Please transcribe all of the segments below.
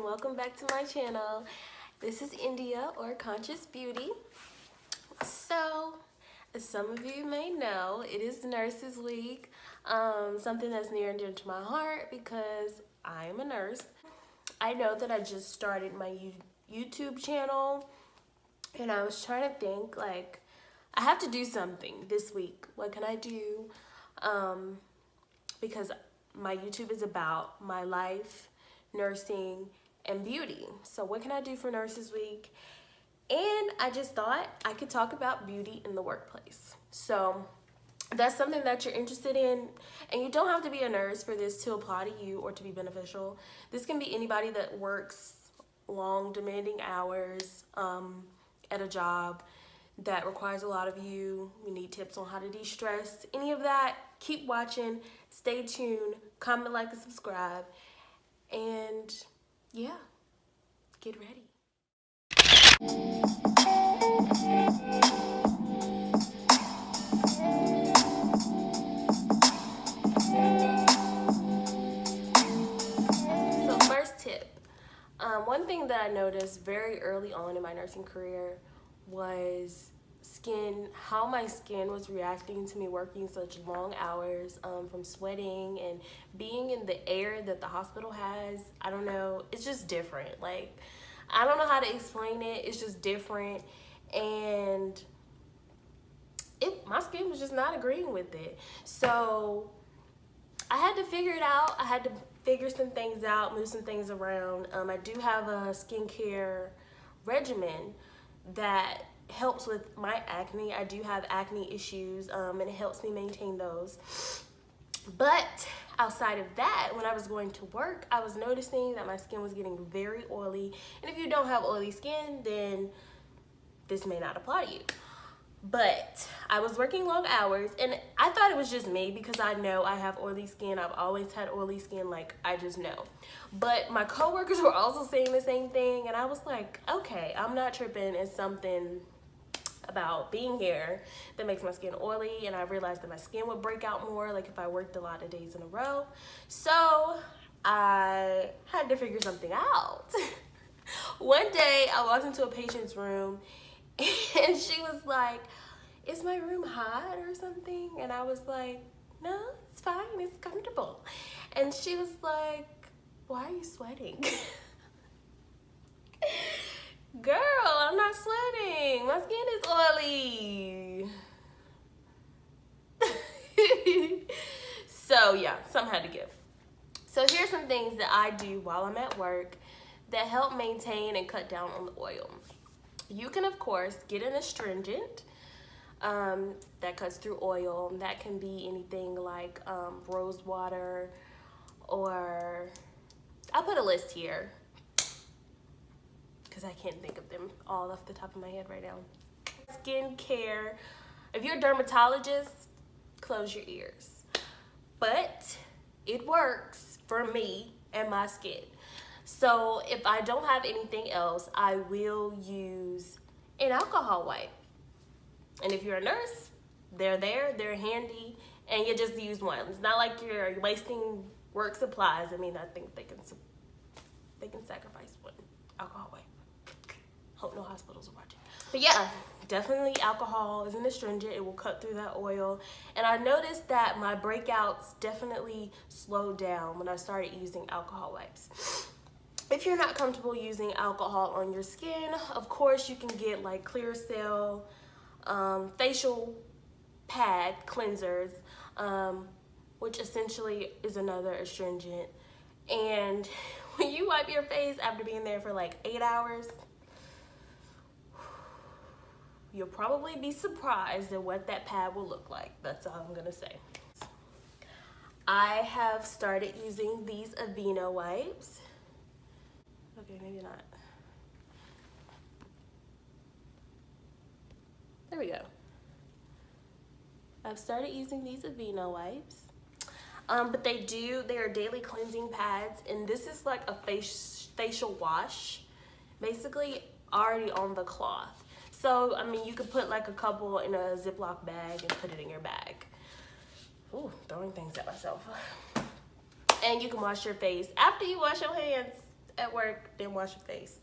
welcome back to my channel. This is India, or Conscious Beauty. So, as some of you may know, it is Nurses Week, something that's near and dear to my heart because I am a nurse. I know that I just started my YouTube channel, and I was trying to think, like, I have to do something this week. What can I do? Because my YouTube is about my life, nursing, and beauty. So what can I do for Nurses Week? And I just thought I could talk about beauty in the workplace. So that's something that you're interested in, and you don't have to be a nurse for this to apply to you or to be beneficial. This can be anybody that works long, demanding hours at a job that requires a lot of you. You need tips on how to de-stress, any of that. Keep watching, stay tuned, comment, like, and subscribe, and yeah, get ready. So first tip, one thing that I noticed very early on in my nursing career was how my skin was reacting to me working such long hours, from sweating and being in the air that the hospital has. I don't know, it's just different. Like, I don't know how to explain it. It's just different, and my skin was just not agreeing with it. So I had to figure it out. I had to figure some things out, move some things around. I do have a skincare regimen that helps with my acne. I do have acne issues, and it helps me maintain those. But outside of that, when I was going to work, I was noticing that my skin was getting very oily. And if you don't have oily skin, then this may not apply to you. But I was working long hours, and I thought it was just me because I know I have oily skin. I've always had oily skin, like, I just know. But my coworkers were also saying the same thing, and I was like, okay, I'm not tripping. It's something about being here that makes my skin oily, and I realized that my skin would break out more, like, if I worked a lot of days in a row. So I had to figure something out. One day I walked into a patient's room, and she was like, is my room hot or something? And I was like, no, it's fine, it's comfortable. And she was like, why are you sweating? Girl, I'm not sweating. My skin is oily. So yeah, something had to give. So here's some things that I do while I'm at work that help maintain and cut down on the oil. You can, of course, get an astringent that cuts through oil. That can be anything like rose water, or I'll put a list here because I can't think of them all off the top of my head right now. Skincare. If you're a dermatologist, close your ears. But it works for me and my skin. So if I don't have anything else, I will use an alcohol wipe. And if you're a nurse, they're there, they're handy, and you just use one. It's not like you're wasting work supplies. I mean, I think they can sacrifice one alcohol wipe. Hope no hospitals are watching. But yeah, definitely alcohol is an astringent. It will cut through that oil. And I noticed that my breakouts definitely slowed down when I started using alcohol wipes. If you're not comfortable using alcohol on your skin, of course you can get like Clearasil, facial pad cleansers, which essentially is another astringent. And when you wipe your face after being there for like 8 hours, you'll probably be surprised at what that pad will look like. That's all I'm gonna say. I have started using these Aveeno wipes. Okay, maybe not. There we go. I've started using these Aveeno wipes. But they are daily cleansing pads, and this is like a facial wash, basically already on the cloth. So, I mean, you could put like a couple in a Ziploc bag and put it in your bag. Ooh, throwing things at myself. And you can wash your face after you wash your hands at work, then wash your face.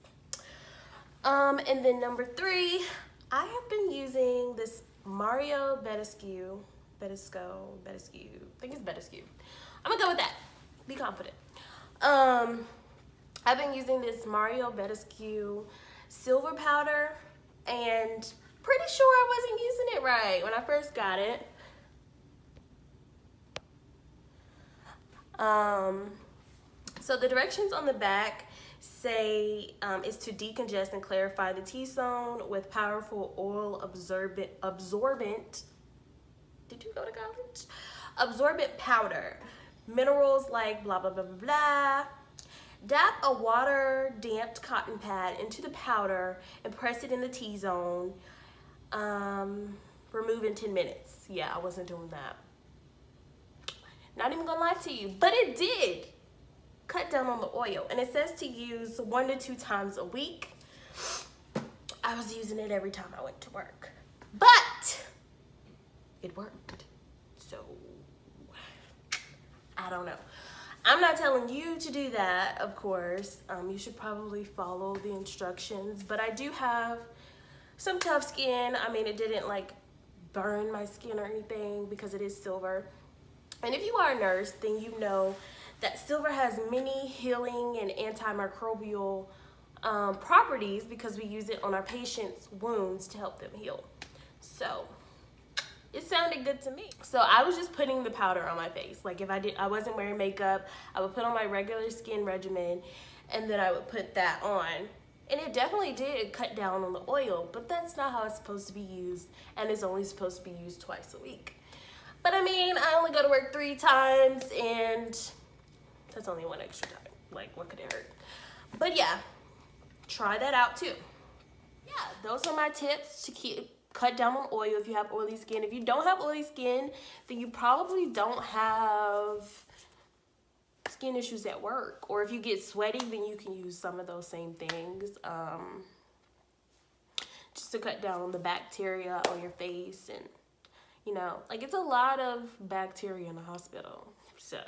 And then number 3, I have been using this Mario Badescu. I think it's Badescu. I'm gonna go with that. Be confident. I've been using this Mario Badescu silver powder, and pretty sure I wasn't using it right when I first got it. So the directions on the back say is to decongest and clarify the T-zone with powerful oil absorbent. Did you go to college? Absorbent powder. Minerals like blah, blah, blah, blah, blah. Dab a water damped cotton pad into the powder and press it in the T-zone. Remove in 10 minutes. Yeah, I wasn't doing that. Not even gonna lie to you, but it did cut down on the oil. And it says to use 1 to 2 times a week. I was using it every time I went to work, but it worked. So I don't know. I'm not telling you to do that, of course. You should probably follow the instructions, but I do have some tough skin. I mean, it didn't like burn my skin or anything because it is silver. And if you are a nurse, then you know that silver has many healing and antimicrobial properties because we use it on our patients' wounds to help them heal. So it sounded good to me. So I was just putting the powder on my face. Like if I wasn't wearing makeup, I would put on my regular skin regimen and then I would put that on. And it definitely did cut down on the oil, but that's not how it's supposed to be used, and it's only supposed to be used twice a week. But I mean, I only go to work 3 times, and that's only 1 extra time. Like, what could it hurt? But yeah, try that out too. Yeah, those are my tips to cut down on oil if you have oily skin. If you don't have oily skin, then you probably don't have skin issues at work. Or if you get sweaty, then you can use some of those same things just to cut down on the bacteria on your face. And you know, like it's a lot of bacteria in the hospital, so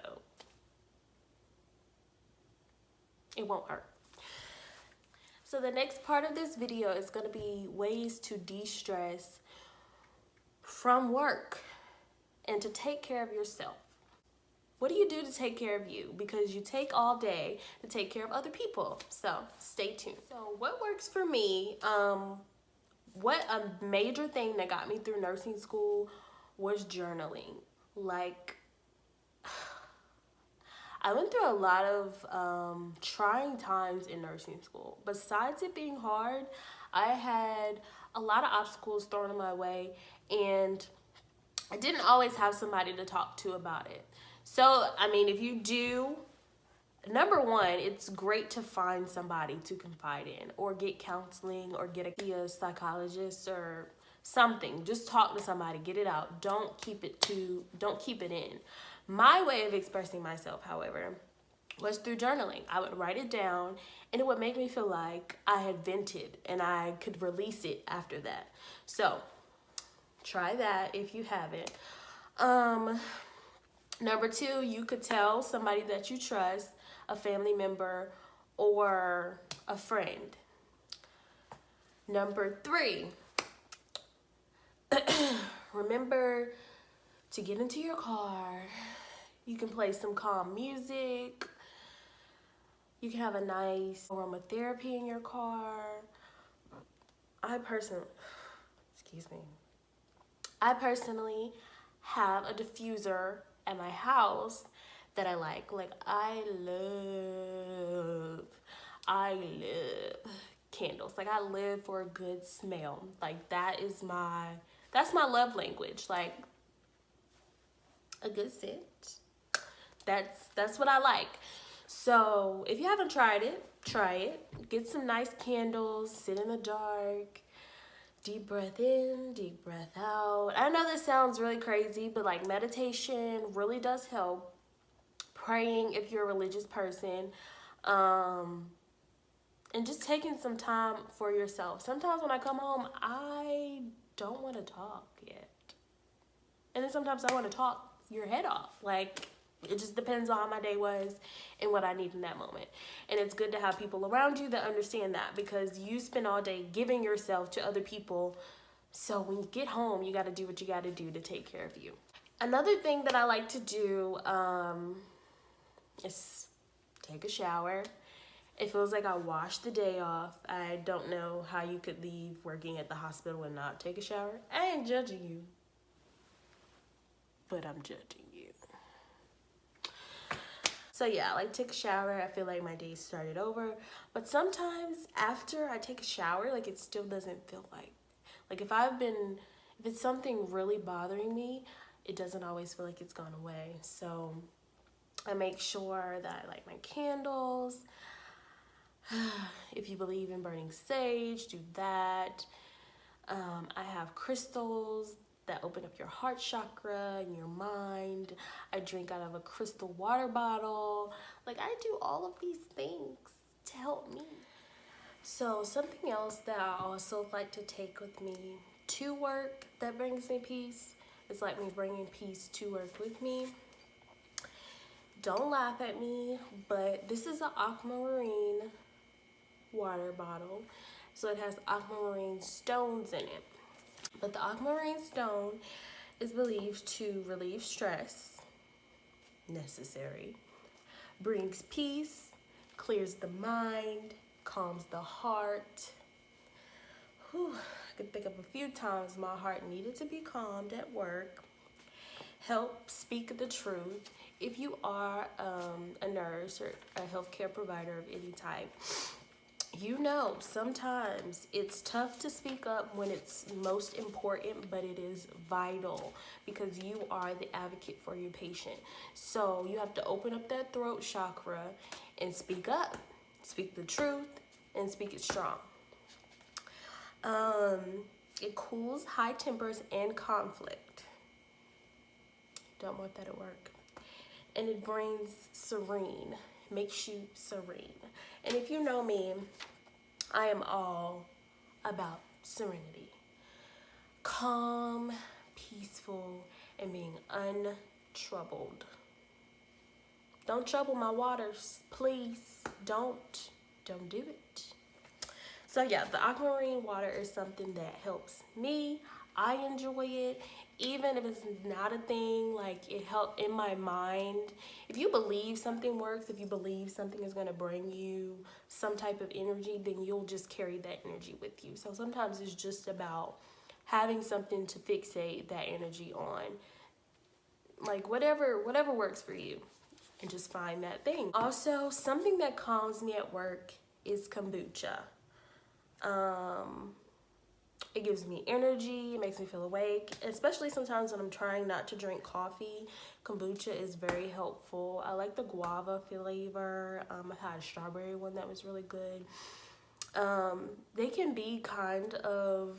it won't hurt. So the next part of this video is going to be ways to de-stress from work and to take care of yourself. What do you do to take care of you? Because you take all day to take care of other people. So stay tuned. So what works for me, what a major thing that got me through nursing school was journaling. Like, I went through a lot of trying times in nursing school. Besides it being hard, I had a lot of obstacles thrown in my way, and I didn't always have somebody to talk to about it. So, I mean, if you do, number 1, it's great to find somebody to confide in or get counseling or get a psychologist or something. Just talk to somebody, get it out. Don't keep it in. My way of expressing myself, however, was through journaling. I would write it down and it would make me feel like I had vented and I could release it after that. So try that if you haven't. Number 2, you could tell somebody that you trust, a family member or a friend. Number 3, remember to get into your car. You can play some calm music. You can have a nice aromatherapy in your car. I personally have a diffuser at my house that I like. Like, I love candles. Like, I live for a good smell. Like, that's my love language. Like, a good scent. That's what I like. So if you haven't tried it, try it. Get some nice candles, sit in the dark, deep breath in, deep breath out. I know this sounds really crazy, but like meditation really does help. Praying if you're a religious person, and just taking some time for yourself. Sometimes when I come home, I don't want to talk yet. And then sometimes I want to talk your head off. Like, It just depends on how my day was and what I need in that moment. And it's good to have people around you that understand that, because you spend all day giving yourself to other people. So when you get home, you got to do what you got to do to take care of you. Another thing that I like to do is take a shower. It feels like I washed the day off. I don't know how you could leave working at the hospital and not take a shower. I ain't judging you, but I'm judging you. So yeah, I like to take a shower. I feel like my day started over. But sometimes after I take a shower, like, it still doesn't feel like if it's something really bothering me, it doesn't always feel like it's gone away. So I make sure that I light my candles. If you believe in burning sage, do that. I have crystals that open up your heart chakra and your mind. I drink out of a crystal water bottle. Like, I do all of these things to help me. So something else that I also like to take with me to work that brings me peace is like me bringing peace to work with me. Don't laugh at me, but this is an aquamarine water bottle. So it has aquamarine stones in it. But the aquamarine stone is believed to relieve stress, necessary, brings peace, clears the mind, calms the heart. Whew, I could think of a few times my heart needed to be calmed at work. Help speak the truth. If you are a nurse or a healthcare provider of any type, you know sometimes it's tough to speak up when it's most important, but it is vital because you are the advocate for your patient. So you have to open up that throat chakra and speak up, speak the truth, and speak it strong. It cools high tempers and conflict. Don't want that at work. And it brings serene, makes you serene. And if you know me, I am all about serenity. Calm, peaceful, and being untroubled. Don't trouble my waters, please. Don't do it. So yeah, the aquamarine water is something that helps me. I enjoy it. Even if it's not a thing, like, it helped in my mind. If you believe something works, if you believe something is going to bring you some type of energy, then you'll just carry that energy with you. So sometimes it's just about having something to fixate that energy on. Like, whatever works for you, and just find that thing. Also, something that calms me at work is kombucha. It gives me energy, it makes me feel awake, especially sometimes when I'm trying not to drink coffee. Kombucha is very helpful. I like the guava flavor. I had a strawberry one that was really good. They can be kind of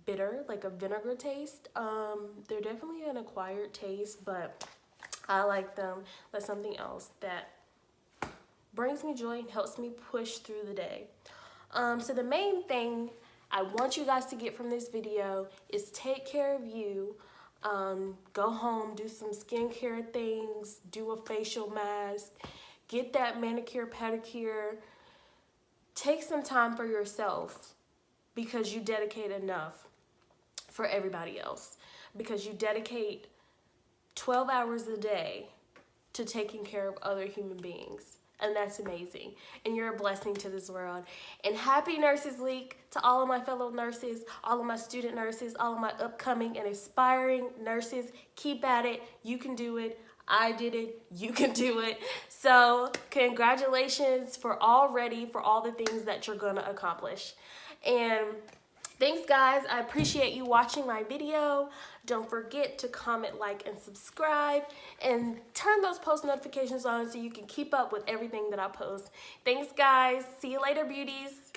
bitter, like a vinegar taste. They're definitely an acquired taste, but I like them. That's something else that brings me joy and helps me push through the day. So the main thing I want you guys to get from this video is take care of you. Go home, do some skincare things, do a facial mask, get that manicure, pedicure. Take some time for yourself because you dedicate enough for everybody else. Because you dedicate 12 hours a day to taking care of other human beings. And that's amazing. And you're a blessing to this world. And happy Nurses Week to all of my fellow nurses, all of my student nurses, all of my upcoming and aspiring nurses. Keep at it. You can do it. I did it. You can do it. So congratulations for all the things that you're going to accomplish. And thanks, guys. I appreciate you watching my video. Don't forget to comment, like, and subscribe. And turn those post notifications on so you can keep up with everything that I post. Thanks, guys. See you later, beauties.